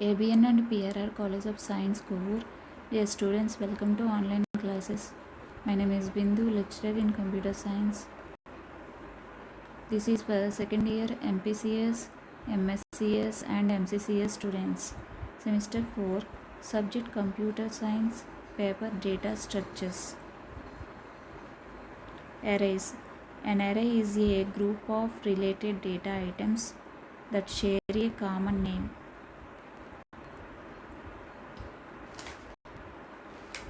ABN and PRR College of Science, Kovur. Dear students, welcome to online classes. My name is Bindu, lecturer in computer science. This is for second year MPCS, MSCS and MCCS students. Semester 4, subject computer science, paper data structures. Arrays. An array is a group of related data items that share a common name.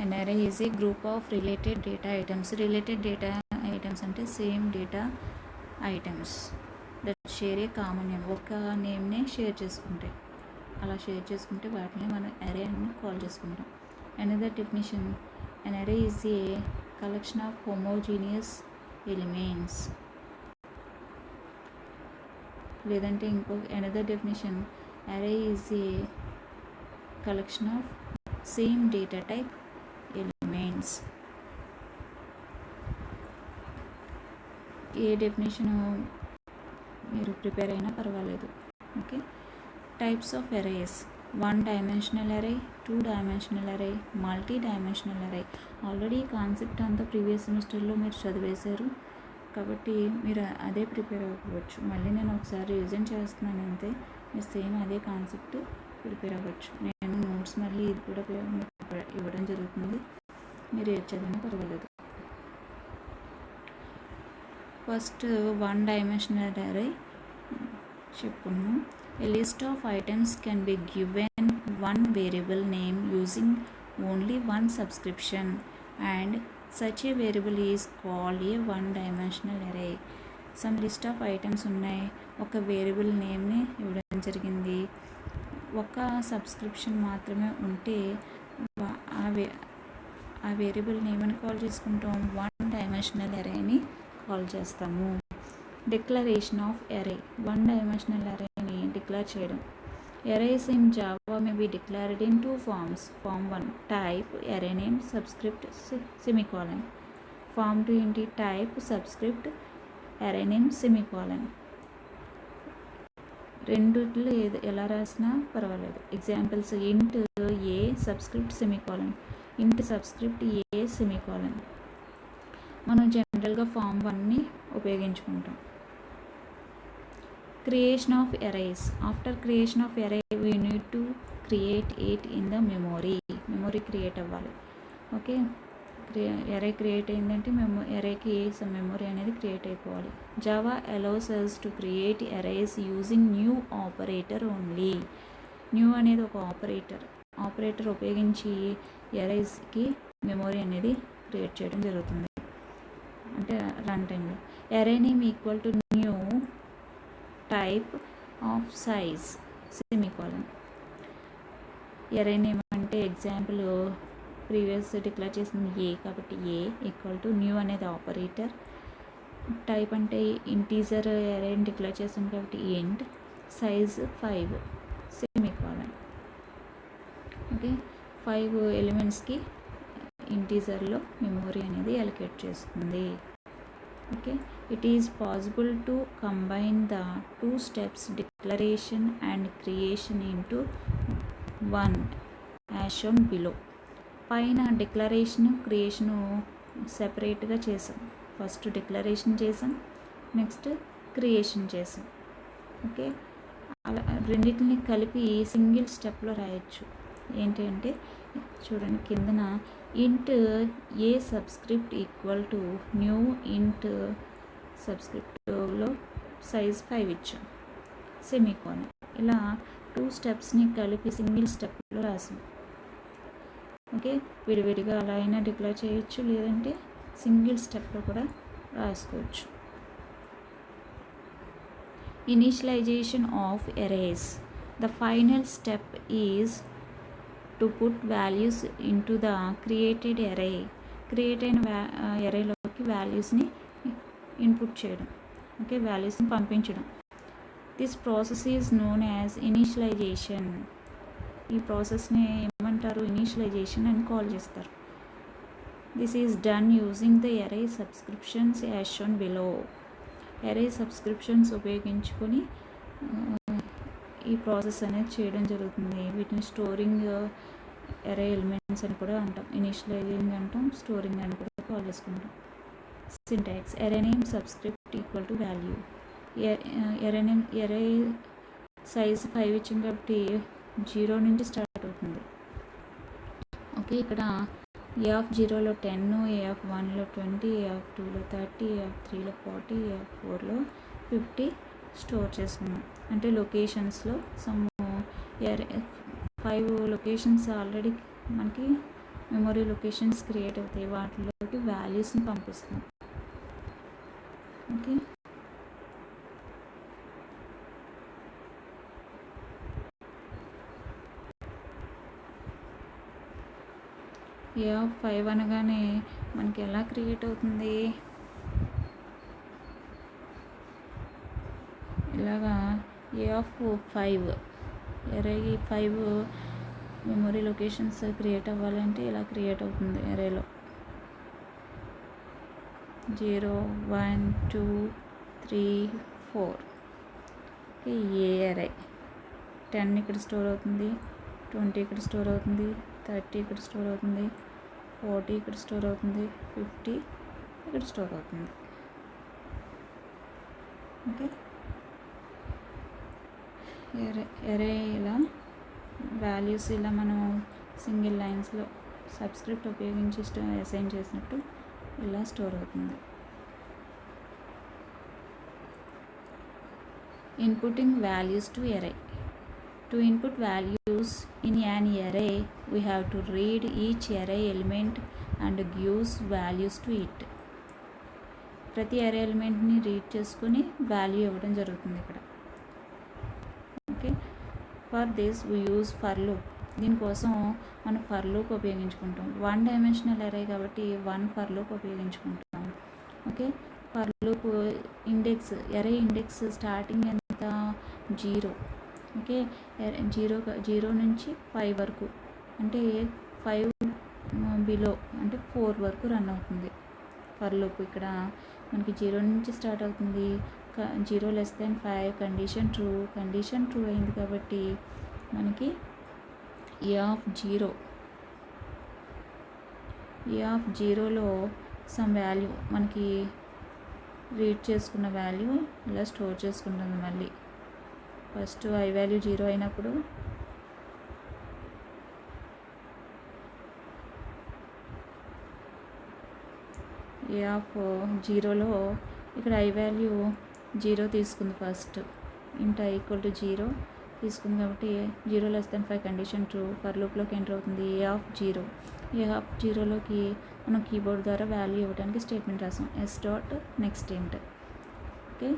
An array is a group of related data items. Related data items అంటే same data items that share a common name. ఒక నేమ్నే share చేసుకుంటాయి. అలా share చేసుకుంటే వాటిని మనం అరే అని call చేసుకుంటాం. Another definition, an array is a collection of homogeneous elements. లేదంటే ఇంకో another definition, array is a collection of same data type elements. A definition మీరు ప్రిపేర్ అయినా పర్వాలేదు. Okay, types of arrays. 1 dimensional array, 2 dimensional array, multi dimensional అరే. Already ఈ concept అంతా previous సెమిస్టర్లో మీరు చదివేశారు కాబట్టి మీరు అదే ప్రిపేర్ అవ్వచ్చు. మళ్ళీ నేను ఒకసారి రివిజన్ చేస్తున్నాను అంతే. మీరు సేమ్ అదే కాన్సెప్ట్ ప్రిపేర్ అవ్వచ్చు. నేను నోట్స్ మళ్ళీ ఇది కూడా ఇవ్వడం జరుగుతుంది, మీరు ఏది చదివినా పర్వాలేదు. ఫస్ట్ 1 dimensional array చెప్పుకున్నాం. A list of items can be given one variable name using only one subscription, and such a variable is called a 1 dimensional array. Some list of items ఉన్నాయి, ఒక వేరియబుల్ నేమ్ని ఇవ్వడం జరిగింది, ఒక subscription మాత్రమే ఉంటే ఆ variable name అని call చేసుకుంటాం, 1 dimensional arrayని కాల్ చేస్తాము. డిక్లరేషన్ ఆఫ్ అరే. 1 dimensional arrayని డిక్లేర్ చేయడం. Arrays in Java may be declared in 2 forms. Form 1, type, array name, subscript, semicolon. Form 2 ఏంటి? type, subscript, array name, semicolon. రెండిట్లో ఎలా రాసినా పర్వాలేదు. Examples, int a subscript semicolon, int subscript a semicolon. మనం జనరల్గా form 1ని ఉపయోగించుకుంటాం. Creation of arrays. After creation of array we need to create it in the memory. Memory create అవ్వాలి. Okay, array create అయిందంటే అరేకి సమ్ మెమొరీ అనేది create అయిపోవాలి. Java allows us to create arrays using new operator only. New అనేది ఒక operator ఉపయోగించి అరేస్కి memory అనేది create చేయడం జరుగుతుంది. అంటే రన్ టైంలో అరే name equal to new type of size semicolon. అరే నేమ్ అంటే ఎగ్జాంపుల్ ప్రీవియస్ డిక్లేర్ చేసింది ఏ కాబట్టి ఏ ఈక్వల్ టు న్యూ అనేది ఆపరేటర్. టైప్ అంటే ఇంటీజర్ అరేని డిక్లేర్ చేస్తాం కాబట్టి ఇంట్, సైజ్ 5 సెమికాలన్. ఓకే, 5 ఎలిమెంట్స్కి ఇంటీజర్లో మెమొరీ అనేది అలొకేట్ చేస్తుంది. Okay, it is possible to combine the 2 steps declaration and creation into 1 as shown below. పైన డిక్లరేషను క్రియేషను సెపరేట్గా చేసాం. ఫస్ట్ డిక్లరేషన్ చేసాం, నెక్స్ట్ క్రియేషన్ చేసాం. ఓకే, అలా రెండింటిని కలిపి సింగిల్ స్టెప్లో రాయొచ్చు. ఏంటంటే చూడండి కిందన int a subscript equal to new int సబ్స్క్రిప్ట్లో సైజ్ 5 ఇచ్చాం సెమికాలన్. ఇలా 2 స్టెప్స్ని కలిపి సింగిల్ స్టెప్లో రాసాం. ఓకే, విడివిడిగా అలా అయినా డిక్లేర్ చేయొచ్చు, లేదంటే సింగిల్ స్టెప్లో కూడా రాసుకోవచ్చు. Initialisation of arrays. The final step is to put values into the created array. Create అయిన అరేలోకి వాల్యూస్ని ఇన్పుట్ చేయడం. ఓకే, వాల్యూస్ని పంపించడం. This process is known as initialisation. ఈ ప్రాసెస్ని ఏమంటారు? ఇనిషియలైజేషన్ అని కాల్ చేస్తారు. This is done using the array subscriptions as shown below. Array subscriptions ఉపయోగించుకొని ఈ ప్రాసెస్ అనేది చేయడం జరుగుతుంది. వీటిని స్టోరింగ్ ఎరే ఎలిమెంట్స్ అని కూడా అంటాం, ఇనిషియలైజింగ్ అంటాం, స్టోరింగ్ అని కూడా కాల్ చేసుకుంటాం. Syntax array name subscript equal to value. Array name array size 5 ఇచ్చింది కాబట్టి 0 నుంచి స్టార్ట్ అవుతుంది. ఓకే, ఇక్కడ ఏ ఆఫ్ 0లో 10, ఏ ఆఫ్ 1లో 20, ఏ ఆఫ్ 2లో 30, ఏ ఆఫ్ 3లో 40, ఏ ఆఫ్ 4లో 50 స్టోర్ చేసుకున్నాం. అంటే లొకేషన్స్లో సమ్ 5 లొకేషన్స్ ఆల్రెడీ మనకి మెమొరీ లొకేషన్స్ క్రియేట్ అవుతాయి, వాటిలోకి వాల్యూస్ని పంపిస్తాం. ఓకే, ఏ ఆఫ్ 5 అనగానే మనకి ఎలా క్రియేట్ అవుతుంది, ఇలాగా ఏ ఆఫ్ 5 ఎరే 5 మెమొరీ లొకేషన్స్ క్రియేట్ అవ్వాలంటే ఇలా క్రియేట్ అవుతుంది. ఎరేలో 0, 1, 2, 3, 4. ఏ ఎరే 10 ఇక్కడ స్టోర్ అవుతుంది, 20 ఇక్కడ స్టోర్ అవుతుంది, 30 ఇక్కడ స్టోర్ అవుతుంది, 40 ఇక్కడ స్టోర్ అవుతుంది, 50 ఇక్కడ స్టోర్ అవుతుంది. ఓకే, ఎరే ఇలా వాల్యూస్ ఇలా మనం సింగిల్ లైన్స్లో సబ్స్క్రిప్ట్ ఉపయోగించి అసైన్ చేసినట్టు ఇలా స్టోర్ అవుతుంది. Inputting values to array. To input values in an array, we have to read each array element and gives values to it. ప్రతి అరే ఎలిమెంట్ని రీడ్ చేసుకుని వాల్యూ ఇవ్వడం జరుగుతుంది ఇక్కడ. Okay, for this we use for loop. దీనికోసం మనం for loop ఉపయోగించుకుంటాం. 1 dimensional array కాబట్టి 1 for loop ఉపయోగించుకుంటాం. Okay, for loop index array index starting ఎంత 0. ఓకే, 0 నుంచి 5 వరకు, అంటే 5 బిలో అంటే 4 వరకు రన్ అవుతుంది ఫర్ లూప్. ఇక్కడ మనకి 0 నుంచి స్టార్ట్ అవుతుంది, 0 <5 కండిషన్ ట్రూ అయింది కాబట్టి మనకి ఏ ఆఫ్ 0లో సమ్ వాల్యూ మనకి రీడ్ చేసుకున్న వాల్యూ ఇలా స్టోర్ చేసుకుంటుంది. మళ్ళీ ఫస్ట్ ఐ వాల్యూ 0 అయినప్పుడు ఏ ఆఫ్ 0లో ఇక్కడ ఐ వాల్యూ 0 తీసుకుంది. ఫస్ట్ ఇంట్ ఐ ఈక్వల్ టు 0 తీసుకుంది కాబట్టి 0 <5 కండిషన్ ట్రూ ఫర్ లూప్లోకి ఎంటర్ అవుతుంది. ఏ ఆఫ్ 0లోకి మనం కీబోర్డ్ ద్వారా వాల్యూ ఇవ్వడానికి స్టేట్మెంట్ రాసాం, s.nextInt. ఓకే,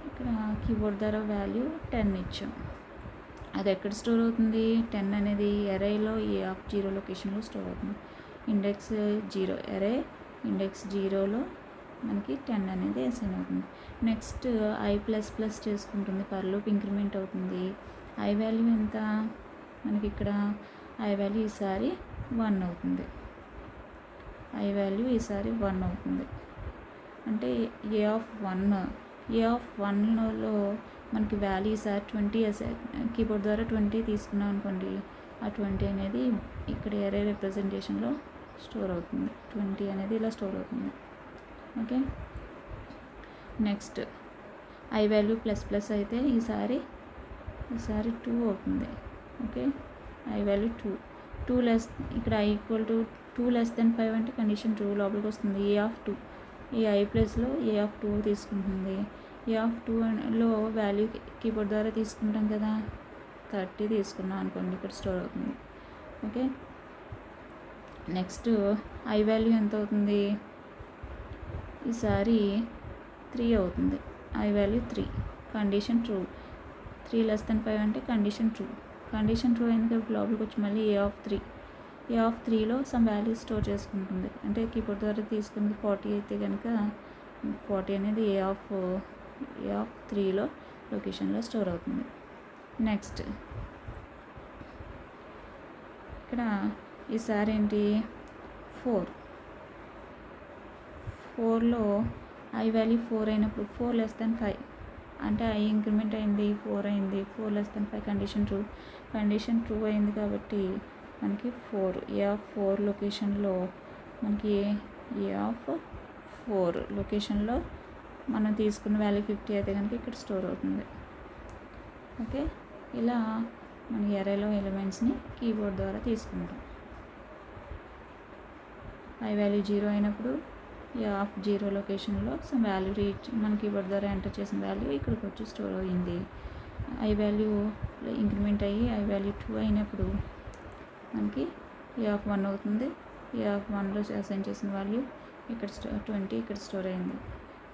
ఇక్కడ కీబోర్డ్ ద్వారా వాల్యూ 10 ఇచ్చాం. అది ఎక్కడ స్టోర్ అవుతుంది, 10 అనేది ఎరేలో ఏ ఆఫ్ 0 లొకేషన్లో స్టోర్ అవుతుంది. ఇండెక్స్ 0 ఎరే ఇండెక్స్ 0లో మనకి 10 అనేది అసైన్ అవుతుంది. నెక్స్ట్ I++ చేసుకుంటుంది, ఫర్ లూప్ ఇంక్రిమెంట్ అవుతుంది. ఐ వాల్యూ ఎంత మనకి ఇక్కడ ఐ వాల్యూ ఈసారి 1 అవుతుంది. ఐ వాల్యూ ఈసారి 1 అవుతుంది. అంటే ఏ ఆఫ్ 1లో మనకి వాల్యూ ఈసారి 20 కీబోర్డ్ ద్వారా 20 తీసుకున్నాం అనుకోండి, ఆ 20 అనేది ఇక్కడ ఎరే రిప్రజెంటేషన్లో స్టోర్ అవుతుంది. 20 అనేది ఇలా స్టోర్ అవుతుంది. ఓకే, నెక్స్ట్ ఐ వాల్యూ ++ అయితే ఈసారి 2 అవుతుంది. ఓకే, ఐ వాల్యూ 2 ఇక్కడ ఐ ఈక్వల్ టు 2 <5 అంటే కండిషన్ ట్రూ లోపలికి వస్తుంది. ఏ ఆఫ్ 2 ఈ ఐ ప్లస్లో ఏ ఆఫ్ 2 తీసుకుంటుంది. ఏ ఆఫ్ 2లో వాల్యూ కీబోర్డ్ ద్వారా తీసుకుంటాం కదా, 30 తీసుకున్నాం అనుకోండి, ఇక్కడ స్టోర్ అవుతుంది. ఓకే, నెక్స్ట్ ఐ వాల్యూ ఎంత అవుతుంది, ఈసారి 3 అవుతుంది. ఐ వాల్యూ 3 కండిషన్ ట్రూ 3 <5 అంటే కండిషన్ ట్రూ అయింది కాబట్టి లోపలికి వచ్చి మళ్ళీ ఏ ఆఫ్ 3లో సమ్ వాల్యూ స్టోర్ చేసుకుంటుంది. అంటే కీబోర్డ్ ద్వారా తీసుకుంది 40 అయితే కనుక 40 అనేది ఏ ఆఫ్ 3లో లొకేషన్లో స్టోర్ అవుతుంది. నెక్స్ట్ ఇక్కడ ఈసారి ఏంటి 4లో ఐ వాల్యూ 4 అయినప్పుడు 4 <5 అంటే ఐ ఇంక్రిమెంట్ అయింది, 4 అయింది, 4 లెస్ దెన్ 5 కండిషన్ ట్రూ అయింది కాబట్టి మనకి 4 A4 లొకేషన్లో మనకి A4 లొకేషన్లో మనం తీసుకున్న వాల్యూ 50 అయితే కనుక ఇక్కడ స్టోర్ అవుతుంది. ఓకే, ఇలా మన ఎరేలో ఎలిమెంట్స్ని కీబోర్డ్ ద్వారా తీసుకుంటాం. ఐ వాల్యూ 0 అయినప్పుడు A0 లొకేషన్లో సమ్ వాల్యూ మన కీబోర్డ్ ద్వారా ఎంటర్ చేసిన వాల్యూ ఇక్కడికి వచ్చి స్టోర్ అయింది. ఐ వాల్యూ ఇంక్రిమెంట్ అయ్యి ఐ వాల్యూ 2 అయినప్పుడు మనకి A1 అవుతుంది. A1లో అసైన్ చేసిన వాల్యూ ఇక్కడ 20 ఇక్కడ స్టోర్ అయింది.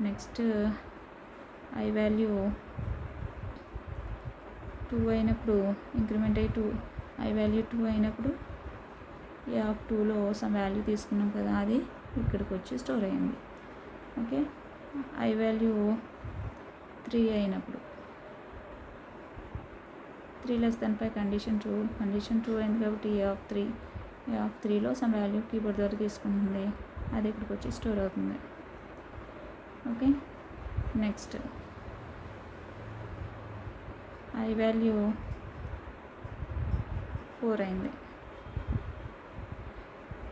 నెక్స్ట్ ఐ వాల్యూ 2 అయినప్పుడు ఇంక్రిమెంట్ అయ్యి 2 ఐ వాల్యూ 2 అయినప్పుడు A2లో సమ్ వాల్యూ తీసుకున్నాం కదా, అది ఇక్కడికి వచ్చి స్టోర్ అయింది. ఓకే, ఐ వాల్యూ 3 అయినప్పుడు 3 లెస్ దెన్ 5 కండిషన్ ట్రూ అయింది కాబట్టి A3లో సమ్ వాల్యూ కీబోర్డ్ ద్వారా తీసుకుంటుంది, అది ఇక్కడికి వచ్చి స్టోర్ అవుతుంది. ఓకే, నెక్స్ట్ ఐ వాల్యూ 4 అయింది.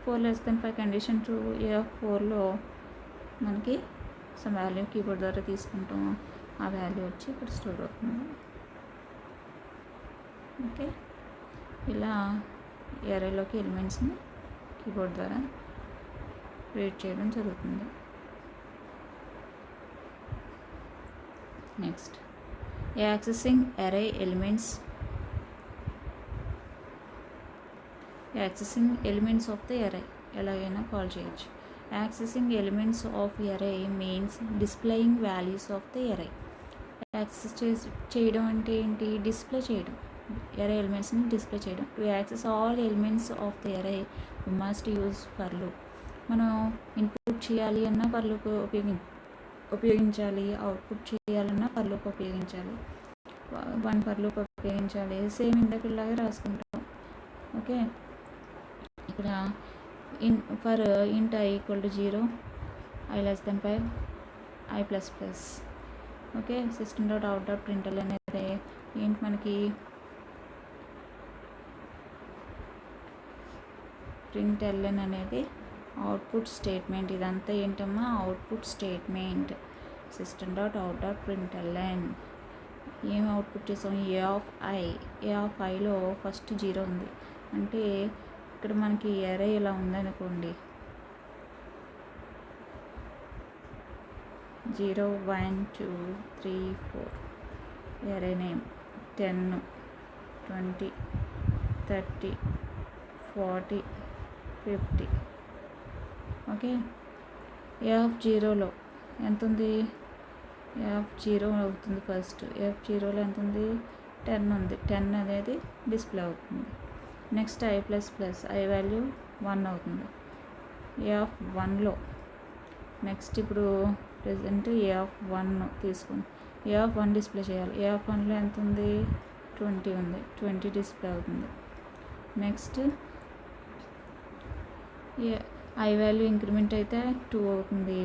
4 లెస్ దెన్ 5 కండిషన్ ట్రూ. A4లో మనకి సమ్ వాల్యూ కీబోర్డ్ ద్వారా తీసుకుంటాం, ఆ వాల్యూ వచ్చి ఇక్కడ స్టోర్ అవుతుంది. ఓకే, ఇలా ఎరేలోకి ఎలిమెంట్స్ని కీబోర్డ్ ద్వారా రీడ్ చేయడం జరుగుతుంది. Next accessing array elements of the array ఎలాగైనా కాల్ చేయొచ్చు. Accessing elements of array means displaying values of the array. Access చేయడం అంటే ఏంటి? డిస్ప్లే చేయడం, ఎరే ఎలిమెంట్స్ని డిస్ప్లే చేయడం. To access all elements of the array you must use for loop. మనం input చేయాలి అన్నా ఫర్ లూప్ ఉపయోగించాలి, అవుట్పుట్ చేయాలన్నా ఫర్ లూప్ ఉపయోగించాలి, 1 ఫర్ లూప్ ఉపయోగించాలి. సేమ్ ఇందాకలాగే రాసుకుంటాం. ఓకే, ఇక్కడ ఫర్ ఇంట్ I = 0, I less than 5, I++. Okay, system.out.println అనేది ఏంటి మనకి println అనేది అవుట్పుట్ స్టేట్మెంట్. ఇదంతా ఏంటమ్మా? Output statement. system.out.println ఏం అవుట్పుట్ చేసాం? A(i)లో ఫస్ట్ 0 ఉంది అంటే ఇక్కడ మనకి ఎరే ఇలా ఉందనుకోండి, 0 1 2 3 4 ఎరే నేమ్ 10 20 30 40 50. ఓకే, A0లో ఎంత ఉంది? A0 అవుతుంది ఫస్ట్. A0లో ఎంత ఉంది? 10 ఉంది. 10 అనేది డిస్ప్లే అవుతుంది. నెక్స్ట్ I++, I వాల్యూ 1 అవుతుంది A1లో. నెక్స్ట్ ఇప్పుడు ప్రెజెంట్ A1 తీసుకుని A1 డిస్ప్లే చేయాలి. A1లో ఎంత ఉంది? 20 ఉంది. 20 డిస్ప్లే అవుతుంది. నెక్స్ట్ ఐ వాల్యూ ఇంక్రిమెంట్ అయితే 2 అవుతుంది.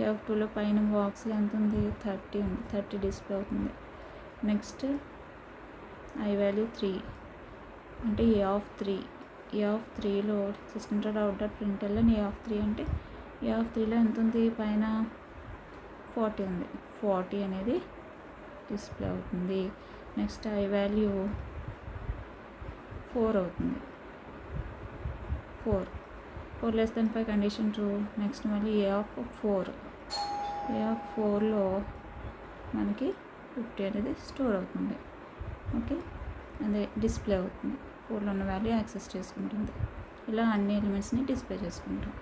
A2లో పైన బాక్స్లో ఎంత ఉంది? 30 ఉంది. 30 డిస్ప్లే అవుతుంది. నెక్స్ట్ ఐ వాల్యూ 3 అంటే A3లో system.out.println A3 అంటే A3లో ఎంత ఉంది? పైన 40 ఉంది. 40 అనేది డిస్ప్లే అవుతుంది. నెక్స్ట్ ఐ వాల్యూ 4 అవుతుంది. 4 less than 5 condition true. Next మళ్ళీ A4లో మనకి 50 అనేది స్టోర్ అవుతుంది. ఓకే, అదే డిస్ప్లే అవుతుంది. 4లో ఉన్న వాల్యూ యాక్సెస్ చేసుకుంటుంది. ఇలా అన్ని ఎలిమెంట్స్ని డిస్ప్లే చేసుకుంటాం.